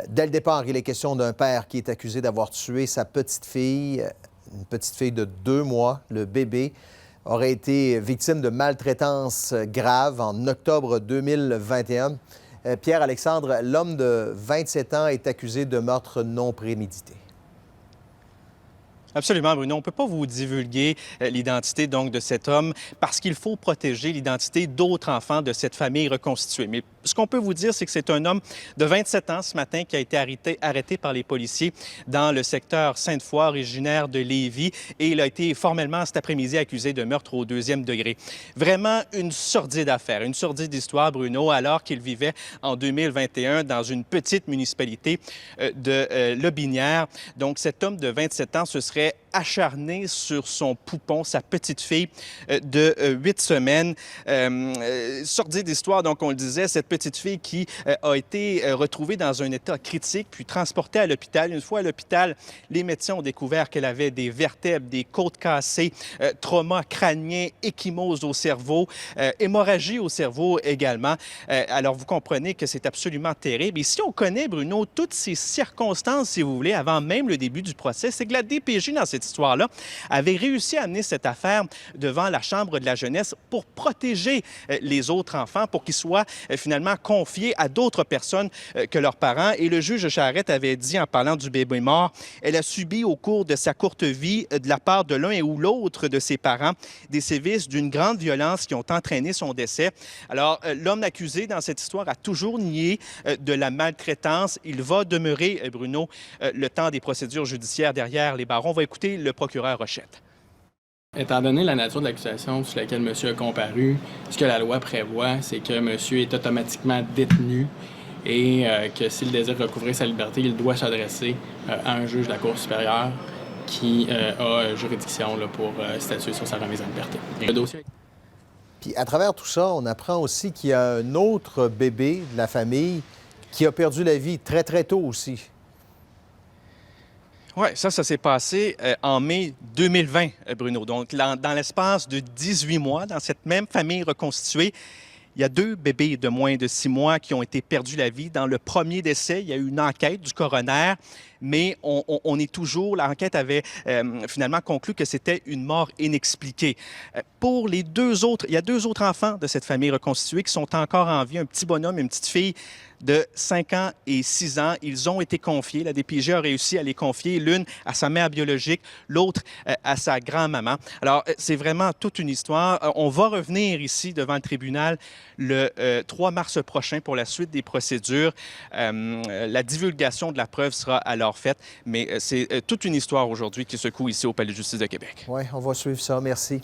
Dès le départ, il est question d'un père qui est accusé d'avoir tué sa petite fille, une petite fille de 2 mois. Le bébé aurait été victime de maltraitance grave en octobre 2021. Pierre-Alexandre, l'homme de 27 ans est accusé de meurtre non prémédité. Absolument, Bruno. On ne peut pas vous divulguer l'identité donc de cet homme parce qu'il faut protéger l'identité d'autres enfants de cette famille reconstituée. Mais ce qu'on peut vous dire, c'est que c'est un homme de 27 ans ce matin qui a été arrêté par les policiers dans le secteur Sainte-Foy, originaire de Lévis, et il a été formellement cet après-midi accusé de meurtre au 2e degré. Vraiment une sordide affaire, une sordide histoire, Bruno, alors qu'il vivait en 2021 dans une petite municipalité de Lobinière. Donc cet homme de 27 ans se serait acharné sur son poupon, sa petite fille de 8 semaines. Sordide histoire, donc on le disait, cette petite fille qui a été retrouvée dans un état critique, puis transportée à l'hôpital. Une fois à l'hôpital, les médecins ont découvert qu'elle avait des vertèbres, des côtes cassées, trauma crânien, ecchymose au cerveau, hémorragie au cerveau également. Alors vous comprenez que c'est absolument terrible. Et si on connaît, Bruno, toutes ces circonstances, si vous voulez, avant même le début du procès, c'est que la DPJ, dans cette histoire-là, avait réussi à amener cette affaire devant la Chambre de la jeunesse pour protéger les autres enfants, pour qu'ils soient finalement confiés à d'autres personnes que leurs parents. Et le juge Charette avait dit, en parlant du bébé mort, elle a subi au cours de sa courte vie, de la part de l'un ou l'autre de ses parents, des sévices d'une grande violence qui ont entraîné son décès. Alors, l'homme accusé dans cette histoire a toujours nié de la maltraitance. Il va demeurer, Bruno, le temps des procédures judiciaires derrière les barreaux. On va écouter le procureur Rochette. Étant donné la nature de l'accusation sur laquelle monsieur a comparu, ce que la loi prévoit, c'est que monsieur est automatiquement détenu et que s'il désire recouvrir sa liberté, il doit s'adresser à un juge de la Cour supérieure qui a juridiction là, pour statuer sur sa remise en liberté. Le dossier... Puis à travers tout ça, on apprend aussi qu'il y a un autre bébé de la famille qui a perdu la vie très, très tôt aussi. Oui, ça s'est passé en mai 2020, Bruno. Donc, dans l'espace de 18 mois, dans cette même famille reconstituée, il y a 2 bébés de moins de 6 mois qui ont été perdus la vie. Dans le premier décès, il y a eu une enquête du coroner, mais on est toujours... L'enquête avait finalement conclu que c'était une mort inexpliquée. Pour les 2 autres, il y a 2 autres enfants de cette famille reconstituée qui sont encore en vie, un petit bonhomme et une petite fille de 5 ans et 6 ans. Ils ont été confiés. La DPJ a réussi à les confier, l'une à sa mère biologique, l'autre à sa grand-maman. Alors, c'est vraiment toute une histoire. On va revenir ici devant le tribunal le 3 mars prochain pour la suite des procédures. La divulgation de la preuve sera alors faite, mais c'est toute une histoire aujourd'hui qui secoue ici au Palais de justice de Québec. Oui, on va suivre ça. Merci.